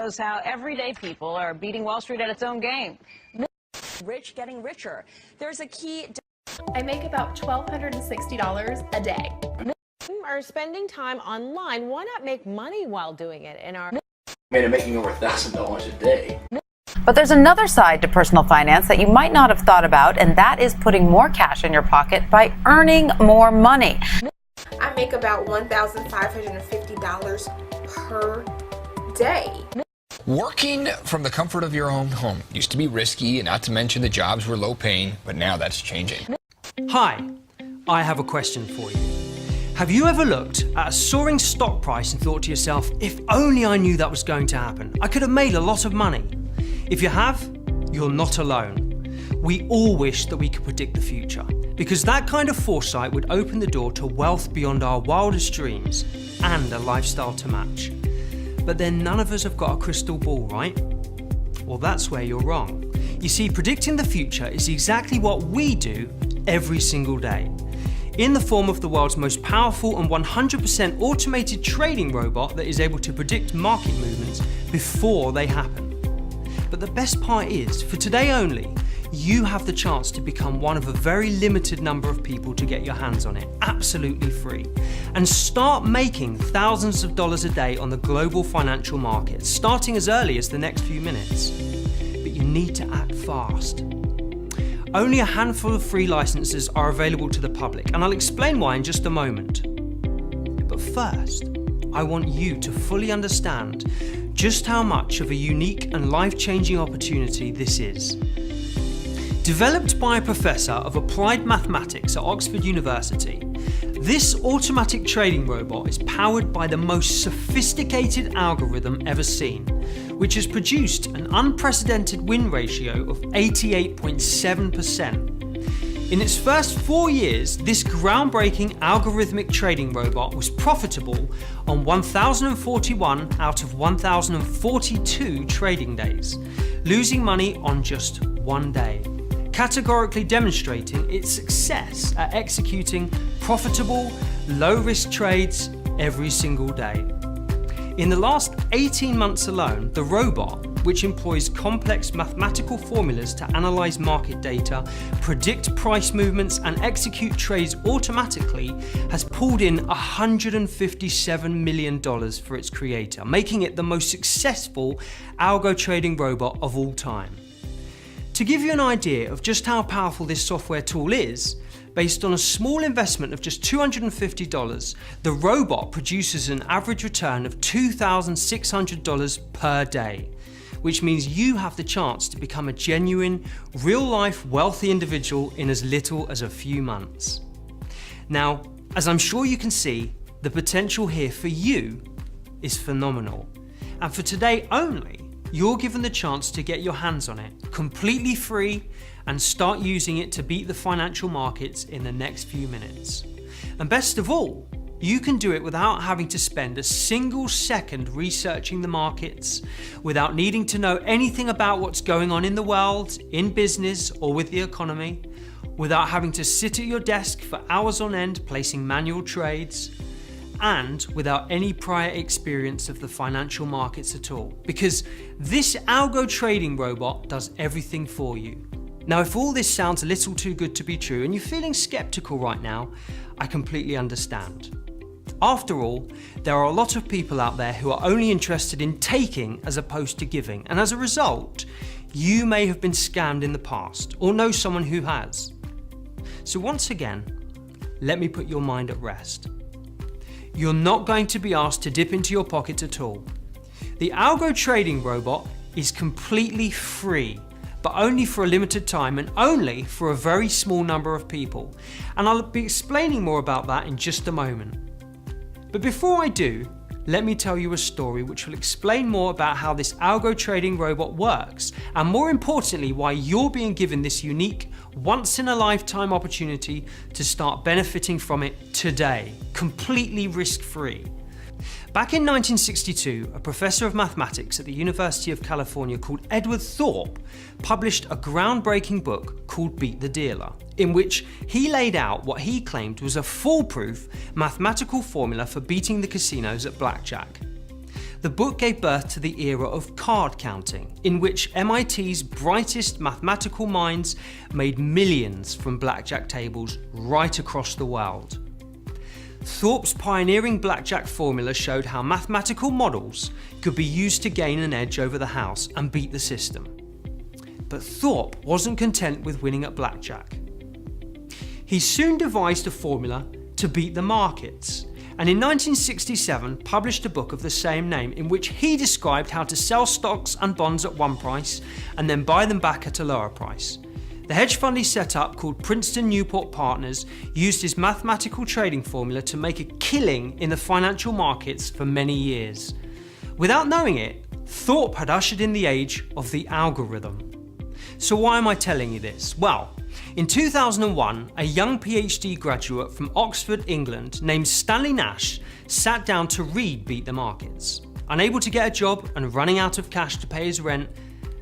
Shows how everyday people are beating Wall Street at its own game. Rich getting richer. There's a key. I make about $1,260 a day. Are spending time online. Why not make money while doing it in our? I'm making over $1,000 a day. But there's another side to personal finance that you might not have thought about, and that is putting more cash in your pocket by earning more money. I make about $1,550 per day. Working from the comfort of your own home used to be risky, and not to mention the jobs were low paying, but now that's changing. Hi, I have a question for you. Have you ever looked at a soaring stock price and thought to yourself, if only I knew that was going to happen, I could have made a lot of money? If you have, you're not alone. We all wish that we could predict the future, because that kind of foresight would open the door to wealth beyond our wildest dreams and a lifestyle to match. But then none of us have got a crystal ball, right? Well, that's where you're wrong. You see, predicting the future is exactly what we do every single day, in the form of the world's most powerful and 100% automated trading robot that is able to predict market movements before they happen. But the best part is, for today only, you have the chance to become one of a very limited number of people to get your hands on it, absolutely free, and start making thousands of dollars a day on the global financial markets, starting as early as the next few minutes. But you need to act fast. Only a handful of free licenses are available to the public, and I'll explain why in just a moment. But first, I want you to fully understand just how much of a unique and life-changing opportunity this is. Developed by a professor of applied mathematics at Oxford University, this automatic trading robot is powered by the most sophisticated algorithm ever seen, which has produced an unprecedented win ratio of 88.7%. In its first 4 years, this groundbreaking algorithmic trading robot was profitable on 1,041 out of 1,042 trading days, losing money on just one day, categorically demonstrating its success at executing profitable, low-risk trades every single day. In the last 18 months alone, the robot, which employs complex mathematical formulas to analyze market data, predict price movements, and execute trades automatically, has pulled in $157 million for its creator, making it the most successful algo trading robot of all time. To give you an idea of just how powerful this software tool is, based on a small investment of just $250, the robot produces an average return of $2,600 per day, which means you have the chance to become a genuine, real-life wealthy individual in as little as a few months. Now, as I'm sure you can see, the potential here for you is phenomenal. And for today only, you're given the chance to get your hands on it, completely free, and start using it to beat the financial markets in the next few minutes. And best of all, you can do it without having to spend a single second researching the markets, without needing to know anything about what's going on in the world, in business, or with the economy, without having to sit at your desk for hours on end placing manual trades, and without any prior experience of the financial markets at all, because this algo trading robot does everything for you. Now, if all this sounds a little too good to be true and you're feeling skeptical right now, I completely understand. After all, there are a lot of people out there who are only interested in taking as opposed to giving, and as a result, you may have been scammed in the past or know someone who has. So once again, let me put your mind at rest. You're not going to be asked to dip into your pockets at all. The algo trading robot is completely free, but only for a limited time and only for a very small number of people. And I'll be explaining more about that in just a moment. But before I do, let me tell you a story which will explain more about how this algo trading robot works, and more importantly, why you're being given this unique, once-in-a-lifetime opportunity to start benefiting from it today, completely risk-free. Back in 1962, a professor of mathematics at the University of California called Edward Thorpe published a groundbreaking book called Beat the Dealer, in which he laid out what he claimed was a foolproof mathematical formula for beating the casinos at blackjack. the book gave birth to the era of card counting, in which MIT's brightest mathematical minds made millions from blackjack tables right across the world. Thorpe's pioneering blackjack formula showed how mathematical models could be used to gain an edge over the house and beat the system. But Thorpe wasn't content with winning at blackjack. He soon devised a formula to beat the markets, and in 1967 published a book of the same name in which he described how to sell stocks and bonds at one price and then buy them back at a lower price. The hedge fund he set up, called Princeton Newport Partners, used his mathematical trading formula to make a killing in the financial markets for many years. Without knowing it, Thorpe had ushered in the age of the algorithm. So why am I telling you this? Well, in 2001, a young PhD graduate from Oxford, England, named Stanley Nash, sat down to read Beat the Markets. Unable to get a job and running out of cash to pay his rent,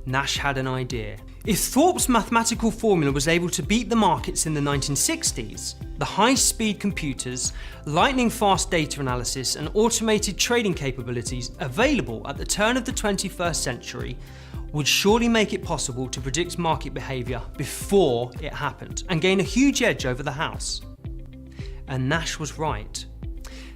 Nash had an idea. If Thorpe's mathematical formula was able to beat the markets in the 1960s, the high-speed computers, lightning-fast data analysis and automated trading capabilities available at the turn of the 21st century would surely make it possible to predict market behaviour before it happened and gain a huge edge over the house. And Nash was right.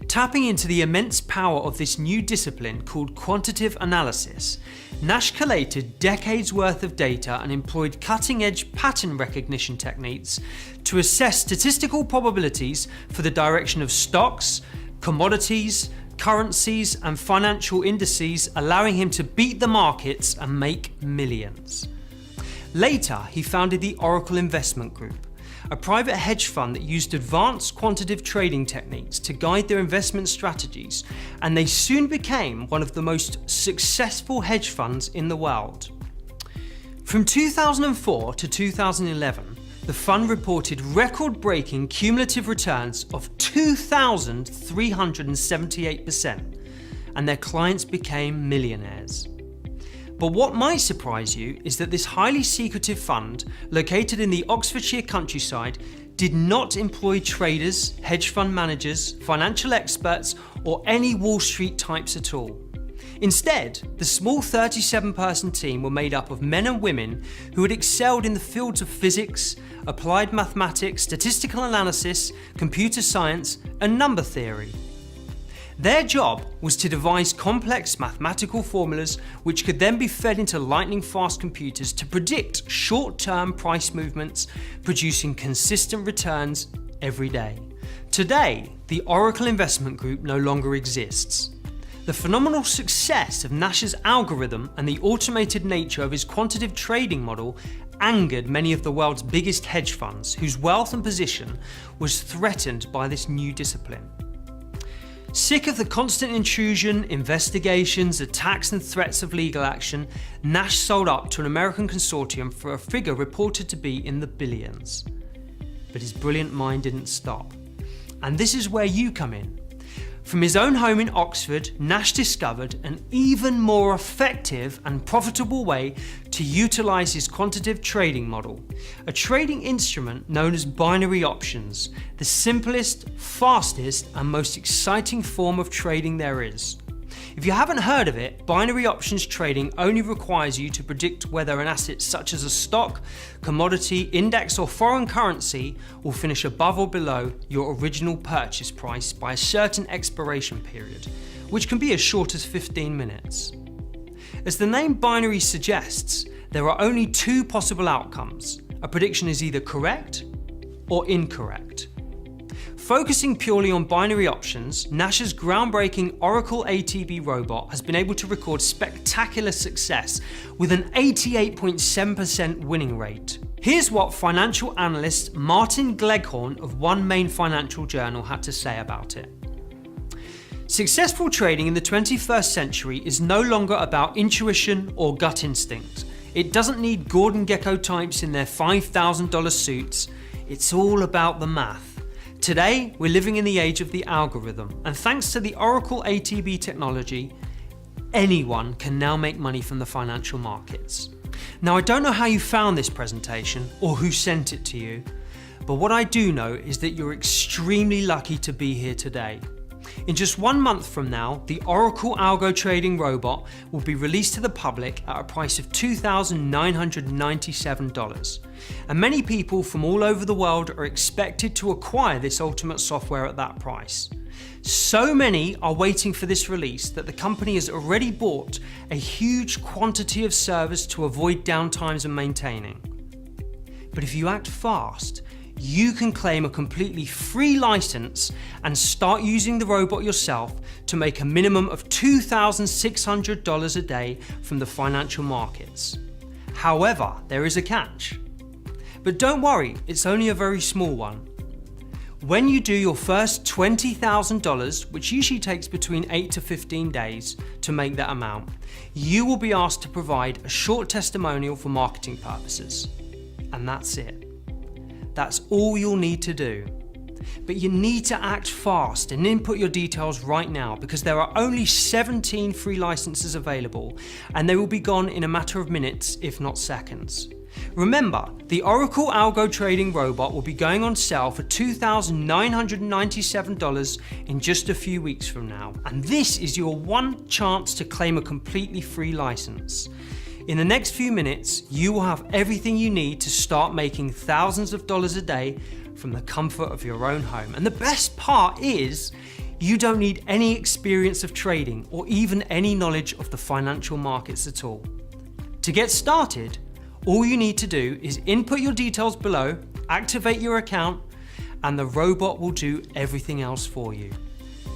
Tapping into the immense power of this new discipline called quantitative analysis, Nash collated decades worth of data and employed cutting-edge pattern recognition techniques to assess statistical probabilities for the direction of stocks, commodities, currencies and financial indices, allowing him to beat the markets and make millions. Later, he founded the Oracle Investment Group, a private hedge fund that used advanced quantitative trading techniques to guide their investment strategies, and they soon became one of the most successful hedge funds in the world. From 2004 to 2011, the fund reported record-breaking cumulative returns of 2,378%, and their clients became millionaires. But what might surprise you is that this highly secretive fund, located in the Oxfordshire countryside, did not employ traders, hedge fund managers, financial experts, or any Wall Street types at all. Instead, the small 37-person team were made up of men and women who had excelled in the fields of physics, applied mathematics, statistical analysis, computer science, and number theory. Their job was to devise complex mathematical formulas which could then be fed into lightning-fast computers to predict short-term price movements, producing consistent returns every day. Today, the Oracle Investment Group no longer exists. The phenomenal success of Nash's algorithm and the automated nature of his quantitative trading model angered many of the world's biggest hedge funds, whose wealth and position was threatened by this new discipline. Sick of the constant intrusion, investigations, attacks and threats of legal action, Nash sold up to an American consortium for a figure reported to be in the billions. But his brilliant mind didn't stop. And this is where you come in. From his own home in Oxford, Nash discovered an even more effective and profitable way to utilise his quantitative trading model, a trading instrument known as binary options, the simplest, fastest and most exciting form of trading there is. If you haven't heard of it, binary options trading only requires you to predict whether an asset such as a stock, commodity, index or foreign currency will finish above or below your original purchase price by a certain expiration period, which can be as short as 15 minutes. As the name binary suggests, there are only two possible outcomes. A prediction is either correct or incorrect. Focusing purely on binary options, Nash's groundbreaking Oracle ATB robot has been able to record spectacular success with an 88.7% winning rate. Here's what financial analyst Martin Gleghorn of One Main Financial Journal had to say about it. Successful trading in the 21st century is no longer about intuition or gut instinct. It doesn't need Gordon Gekko types in their $5,000 suits. It's all about the math. Today, we're living in the age of the algorithm, and thanks to the Oracle ATB technology, anyone can now make money from the financial markets. Now, I don't know how you found this presentation or who sent it to you, but what I do know is that you're extremely lucky to be here today. In just 1 month from now, the Oracle Algo Trading Robot will be released to the public at a price of $2,997. And many people from all over the world are expected to acquire this ultimate software at that price. So many are waiting for this release that the company has already bought a huge quantity of servers to avoid downtimes and maintaining. But if you act fast, you can claim a completely free license and start using the robot yourself to make a minimum of $2,600 a day from the financial markets. However, there is a catch. But don't worry, it's only a very small one. When you do your first $20,000, which usually takes between 8 to 15 days to make that amount, you will be asked to provide a short testimonial for marketing purposes. And that's it. That's all you'll need to do. But you need to act fast and input your details right now because there are only 17 free licenses available and they will be gone in a matter of minutes, if not seconds. Remember, the Oracle Algo Trading Robot will be going on sale for $2,997 in just a few weeks from now. And this is your one chance to claim a completely free license. In the next few minutes, you will have everything you need to start making thousands of dollars a day from the comfort of your own home. And the best part is, you don't need any experience of trading or even any knowledge of the financial markets at all. To get started, all you need to do is input your details below, activate your account, and the robot will do everything else for you.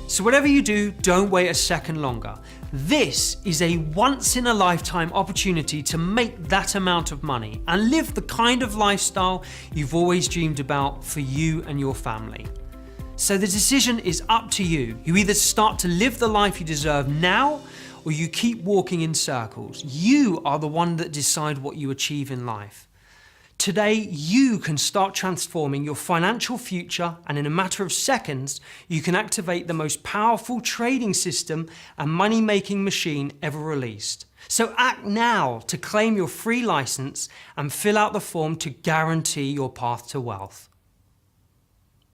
So whatever you do, don't wait a second longer. This is a once-in-a-lifetime opportunity to make that amount of money and live the kind of lifestyle you've always dreamed about for you and your family. So the decision is up to you. You either start to live the life you deserve now, or you keep walking in circles. You are the one that decide what you achieve in life. Today, you can start transforming your financial future, and in a matter of seconds, you can activate the most powerful trading system and money-making machine ever released. So act now to claim your free license and fill out the form to guarantee your path to wealth.